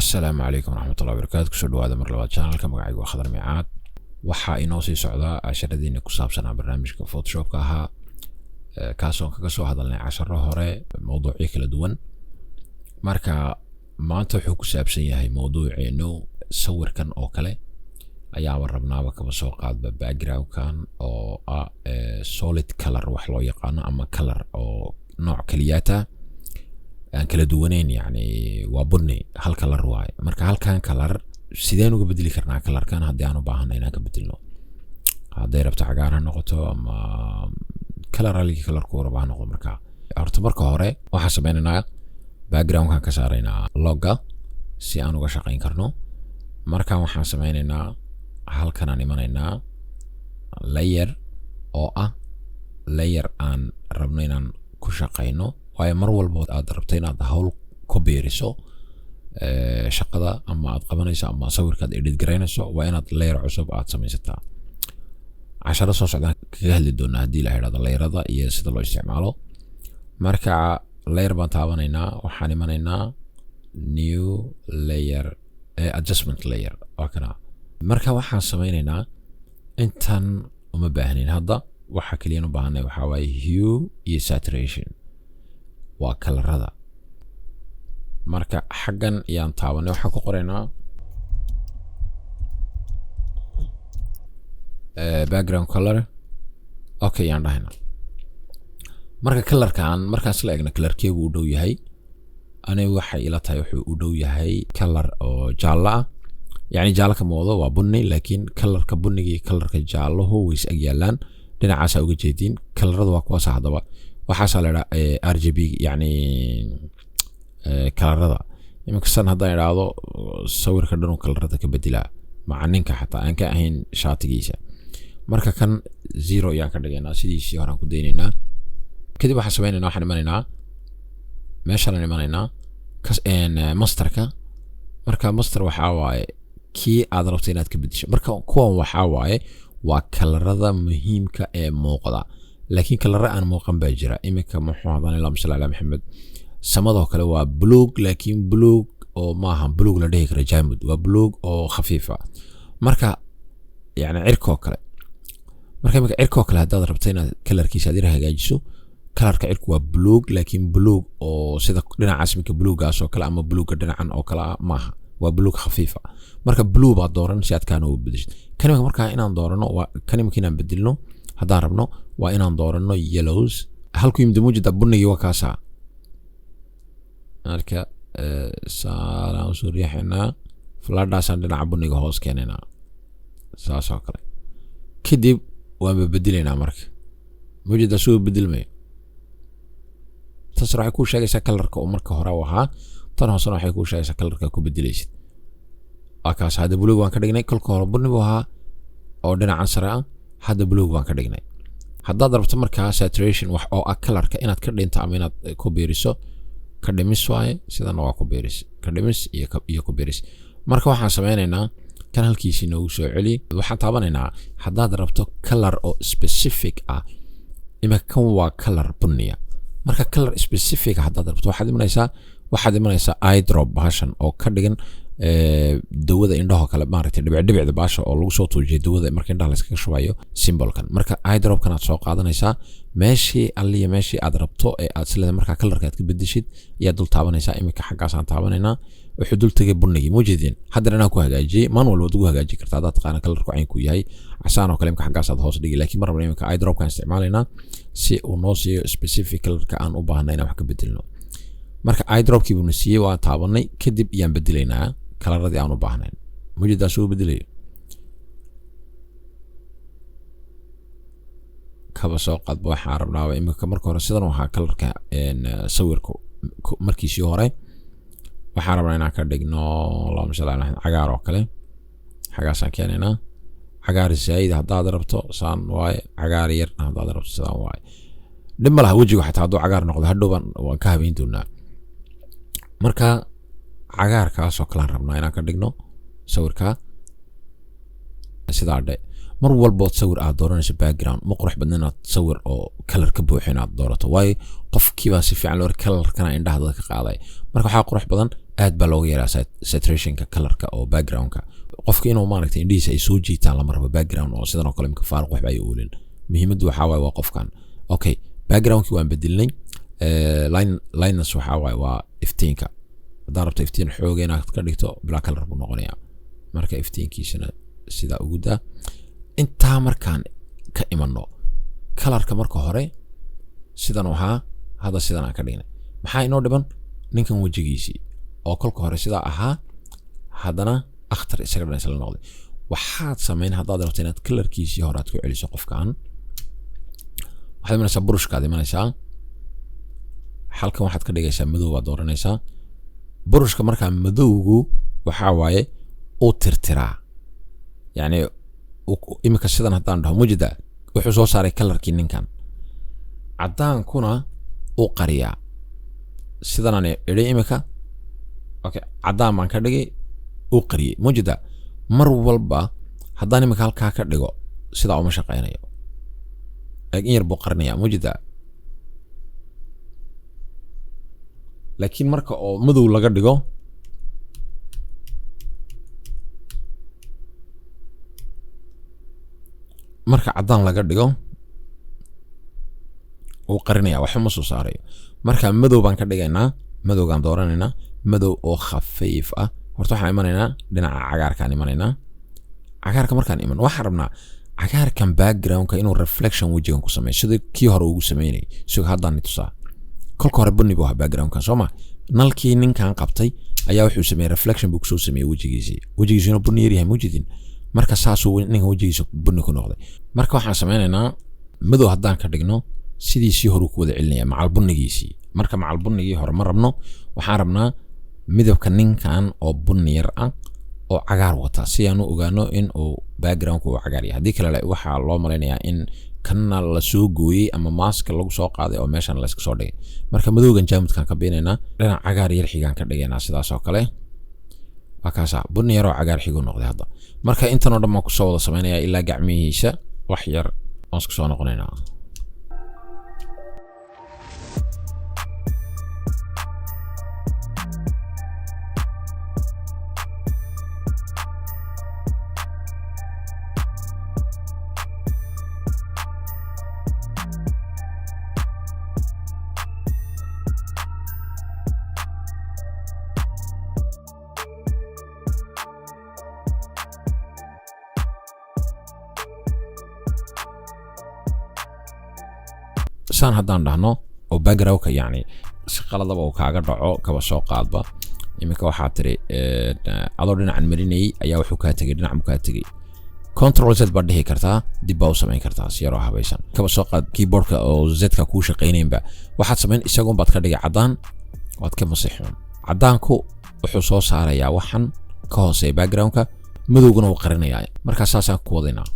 السلام عليكم ورحمة الله وبركاته. كسر هذا مرة لبعض channel كم قاعد وخضر ميعاد وحا إنوسي سعدا عشرة دين كساب سنة برنامج كفوتوشوب كها كاسون كسو هذا اللي عشرة هراء موضوعي كلا دوان مركا ما أنت حكوا سابسية هاي موضوع إنه صور كان أوكله أيام ربنا وكبسوقات باckground كان أو solid color وحلو يقانا أما color أو نوع كلياته aan kala duwaneen yani waa bunni hal color waay marka halkan color sideen uga bedeli karnaa colorkan hadii aan u baahanay inaan ka bedelno haday rabto cagaar ha noqoto ama color halkii color ku rabaa noqo marka horta hore waxa sameeynaa background kan ka saaraynaa logo si aan uga shaqeyn karno marka waxaan sameeynaa halkan aan imanaynaa layer oo ah layer aan rabno inaan ku shaqeyno waayo mar walba aad rabtay inaad hawl ku beeriso shaqada ama aad qabanayso ama sawirkaad edit gareynayso waa inaad layer cusub aad samaysataa casharo soo socdaan kaga hadli doonaa haddii la yiraahdo layerada iyo sida loo isticmaalo marka layer baan taabanaynaa waxaan imanaynaa new layer adjustment layer oo kana marka waxaan sameynaynaa intan uma baahnayn hadda waxa kaliya u baahanay waxa waaye hue iyo saturation waa colorada marka xagan yaan taabanay waxa ku qoraynaa background color okay yaan dhahaynaa marka colorkan markaas la eegna colorkeegu u dhow yahay anay waxa ila tahay wuxuu u dhow yahay color oo jaalla ah yani jaalla ka muuqdo waa bunni laakiin colorka bunniga iyo colorka jaalluhu way is agyaalaan dhinacaas uga jeedin colorada waa kuwaas hadaba waxaa la yiraahdaa RGB yani colorada iminka san haddaan iraahdo sawirka dhan oo colorada ka bedela macaninka xataa aan ka ahayn shaatigiisa marka kan 0 ayaan ka dhigaynaa sidiisii horaan ku deynaynaa kadib waxaan sameynaynaa waxaan imanaynaa meeshaan imanaynaa masterka marka master waxa waaye kii aad rabto inaad ka bedesho marka kuwan waxa waaye waa colorada muhiimka ee muuqda laakiin color aan muuqan baa jira imika muxuu hadaan ilaa sallallahu maxamed samadoo kale waa blue laakiin blue oo maaha blue la dhihi karo jaamud waa blue oo khafiifa marka yani cirko kale marka imika cirko kale hadaad rabto inaad colorkiisa aad hagaajiso colorka cirku waa blue laakiin blue oo sida dhinacaas imika blue gaas oo kale ama blue ka dhinacan oo kale maaha waa blue khafiifa marka blue baad dooran si aad kaan u bedesho kan marka inaan doorano waa kan imika inaan bedelno haddaan rabno waa inaan doorano yellows halku yimid muujada bunniga waa kaasa marka saalaan soo riixnaa fladhaasaan dhinaca bunniga hoos keenaynaa saas oo kale kadib waan bedelaynaa marka muujada soo bedelmay tasrax ku sheegaysa colorka oo marka hore waxa tan hoosana waxay ku sheegaysaa colorka ku bedelaysid akaas hada blue waan ka dhignay kolka hore bunniga waxa oo dhinacan sare ah hada blue waan ka dhignay haddaad rabto markaa saturation wax oo ah colorka inaad ka dhinto ama inaad ku beeriso ka dhimis waaye sidana waa ku beeris ka dhimis iyo ku beeris marka waxaan sameynaynaa kan halkiisii noogu soo celi waxaan taabanaynaa haddaad rabto color oo specific ah imika kan waa color bunniya marka color specific haddaad rabto waxaad imanaysaa eye drop bahashan oo ka dhigan dawada indhaha kale maaragtay dhibicda baasha oo lagu soo tuujiyo dawada marka indhaha la iskaga shubayo symbolkan marka eye drop kan aad soo qaadanaysaa meeshii aad rabto ee aad isla marka colorka aad ka bedeshid ayaa dul taabanaysaa imika xaggaas aan taabanaynaa wuxuu dul tagay bunniga muujidin haddana aan ku hagaajiyay manual wad ugu hagaaji kartaa hadaad taqaan colorku caynku yahay casaan oo kale imika xaggaas aad hoos dhigi laakiin mar rabna imika eye drop kan isticmaalaynaa si uu noo siiyo specific colorka aan u baahnay inaan wax ka bedelno marka eye dropkii buu nasiiyay waan taabanay kadib iyaan bedelaynaa kalaradii aan u baahnayn muujada soo bedelayo kaba soo qad waxaan rabnaa imika marka hore sidan waxa colorka sawirku markiisii hore waxaan rabnaa inaan ka dhigno Allahumma salli ala cagaar oo kale xagaasaan keenaynaa cagaar zaid haddaad rabto saan waay cagaar yar haddaad rabto sidaan waay dhib malaha wajiga xataa hadduu cagaar noqdo hadhow waan ka habeyn doonaa marka cagaarkaas oo kale rabnaa inaan ka dhigno sawirka sidaa dhe mar walba sawir aad dooranayso background ma qurux badna inaad sawir oo color ka buuxin aad doorato waayo qofkii baa si fiican loo color kana indhaha dadka qaaday marka waxa qurux badan aad baa looga yaraa saturationka colorka oo backgroundka qofka inuu maaragtay indhihiisa ay soo jiitaan lama rabo background oo sidan oo kale imka faaruq waxba ay oolin muhiimaddu waxaa waaye waa qofkan okay backgroundkii waan bedelnay lineness waxaa waaye waa iftiinka haddaad rabto iftiin xooga inaad ka dhigto black color buu noqonayaa marka iftiinkiisana sidaa ugu daa intaa markaan ka imano colorka marka hore sidan ahaa hadda sidan aan ka dhignay maxaa inoo dhiban ninkan wejigiisii oo kolka hore sidaa ahaa haddana akhtar isaga dhan isla noqday waxaad samayn haddaad rabto inaad colorkiisii hore aad ku celiso qofkan waxaad imanaysaa burushkaad imanaysaa halkan waxaad ka dhigaysaa madow baad dooranaysaa burushka markaa madowgu waxaa waaye uu tirtiraa yacni imika sidan haddaan dhaho mujida wuxuu soo saaray colorkii ninkan caddaankuna uu qariyaa sidanaan idhi imika okay caddaan baan ka dhigay uu qariyey mujida mar walba haddaan imika halkaa ka dhigo sidaa uma shaqaynayo in yar buu qarinayaa mujida laakiin marka oo madow laga dhigo marka caddaan laga dhigo uu qarinaya waxba ma soo saarayo marka madow baan ka dhigaynaa madowgaan dooranaynaa madow oo khafiif ah horta waxaan imanaynaa dhinaca cagaarkaan imanaynaa cagaarka markaan iman waxaan rabnaa cagaarkan backgroundka inuu reflection wejigan ku sameeyo sida kii hore ugu sameynay isagoo haddaan tusaa kolka hore bunni buu ahaa backgroundkan soo ma nalkii ninkan qabtay ayaa wuxuu sameeyey reflection buu kusoo sameeyey wejigiisina bunni yar yahay mujidin marka saasuu ninkan wejigiisa bunni ku noqday marka waxaan sameynaynaa madow haddaan ka dhigno sidiisii hore ku wada celinaya macal bunnigiisii marka macal bunnigii hore ma rabno waxaan rabnaa midabka ninkan oo bunni yar ah oo cagaar wata si aan u ogaano in uu backgroundku uu cagaar yahay haddii kale waxaa loo malaynayaa in kanna la soo gooyey ama maaska lagu soo qaaday oo meeshan la iska soo dhigay marka madowgan jaamudkaan ka beenaynaa dhinac cagaar yar xigaan ka dhigaynaa sidaas oo kale waa kaasa bunni yar oo cagaar xigu noqday hadda marka intan oo dhan baan kusoo wada samaynayaa ilaa gacmihiisa wax yar waan isku soo noqonaynaa saan haddaan dhahno oo backgroundka yacni si qaladaba uu kaaga dhaco kaba soo qaadba iminka waxaa tiri adoo dhinacan marinayay ayaa wuxuu kaa tegay dhinac kaa tegay control z baad dhihi kartaa dib baa u samayn kartaa si yaroo habaysan kaba soo qaad keyboardka oo z-ka kuu shaqaynaynba waxaad samayn isagoon baad ka dhigay caddaan waad ka masixuun caddaanku wuxuu soo saarayaa waxan ka hooseeya backgroundka madowguna wuu qarinayaa markaa saasaan ku wadaynaa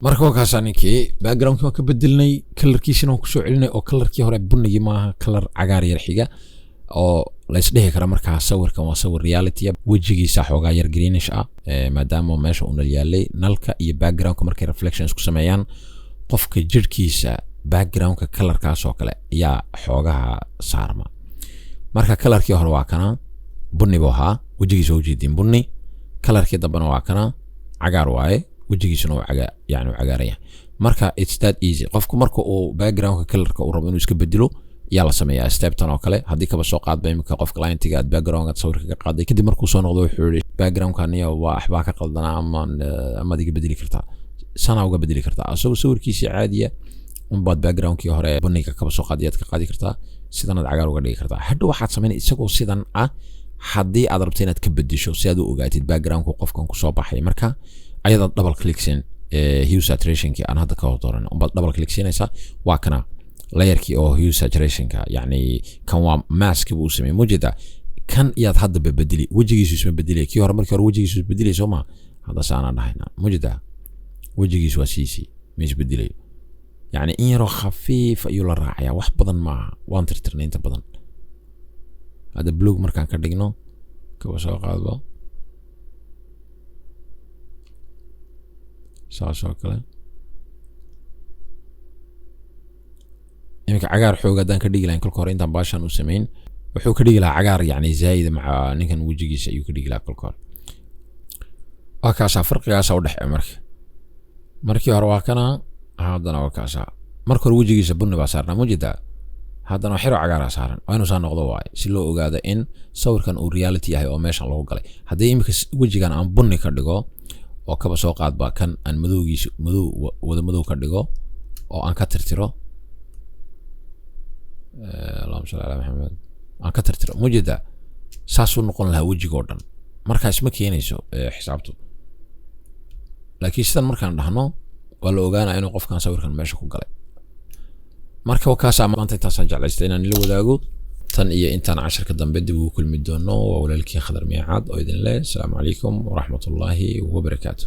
marka wakaas ninkii backgroundkii waan ka bedelnay colorkiisina waan kusoo celinay oo colorkii hore bunnigii maaha color cagaar yar xiga oo la isdhihi kara markaa sawirkan waa sawir reality wejigiisa xoogaa yar greenish ah maadaama meesha uu nal yaalay nalka iyo backgroundka markay reflections ku sameeyaan qofka jirhkiisa backgroundka colorkaas oo kale ayaa xoogaha saarma marka colorkii hore waa kana bunni buu ahaa wejigiisa ujeedin bunni colorkii dambana waa kana cagaar waaye wejigiisuna waa cagaa yani cagaaraya marka it's that easy qofku marka uu backgroundka colorka uu rabo inuu iska bedelo yaa la sameeyaa steptan oo kale haddii kaba soo qaadba imika qofka clientiga aad backgroundka sawirka ka qaaday kadib markuu soo noqdo wuxuu yidhi backgroundkaniya waa waxbaa ka qaldanaa amaad iga bedeli kartaa sanaa uga bedeli kartaa asagoo sawirkiisii caadiya unbaad backgroundkii hore bunniga kaba soo qaadiyaad ka qaadi kartaa sidanaad cagaar uga dhigi kartaa hadhow waxaad samaynay isagoo sidan ah haddii aad rabto inaad ka bedesho si aad u ogaatid backgroundku qofkan ku soo baxay marka ayada double clicksin hue saturationki aan hadda ka dooran umba double clicksinaysa waa kana layerkii oo hue saturationka yani kan waa mask buu sameeyay mujida kan yaad hadda bedeli wajigiisu isma bedeli kii hore markii hore wajigiisu isbedelay soo ma hadda saana dhahayna mujida wajigiisu waa siisi ma isbedelay يعني إن يرو خفيف أيولا راعية واحد بدن مع وان ترترنين تبدن هذا بلوغ مركان كردينو كوسا قادبا ساسو كلا يمكن عقار حوقا دان كرديق لان كل كورين دان باشان وسمين وحو كرديق لا عقار يعني زايد مع نكن وجيجيس أيو كرديق لا كل كور وكاسا فرق ياسا ودح مركي هرواكنا هادنا وكاسا markor wajigiisa bunni ba saarna mujida hadana xiro cagaar saaran aynu soo noqdo waay si loo ogaado in sawirkan uu reality yahay oo meeshan lagu galay hadii imika wajigan aan bunni ka dhigo oo kaba soo qaad ba kan aan madowgiisa wada madow ka dhigo oo aan ka tirtiro Allahumma salli ala Muhammad aan ka tirtiro mujida saasu noqon lahaa wajiga oo dhan markaas ma keenayso xisaabtu laakiin sidan markaan dhahno wala ogaana inuu qofkan sawirkan meesha ku galay marka wakaas amaanta intaasaan jeclaystay inaan la wadaago tan iyo intaan casharka dambe dib ugu kulmi doono walaalkii Khadar Miicaad oo idin leh assalaamu calaykum wa rahmatullaahi wa barakaatuh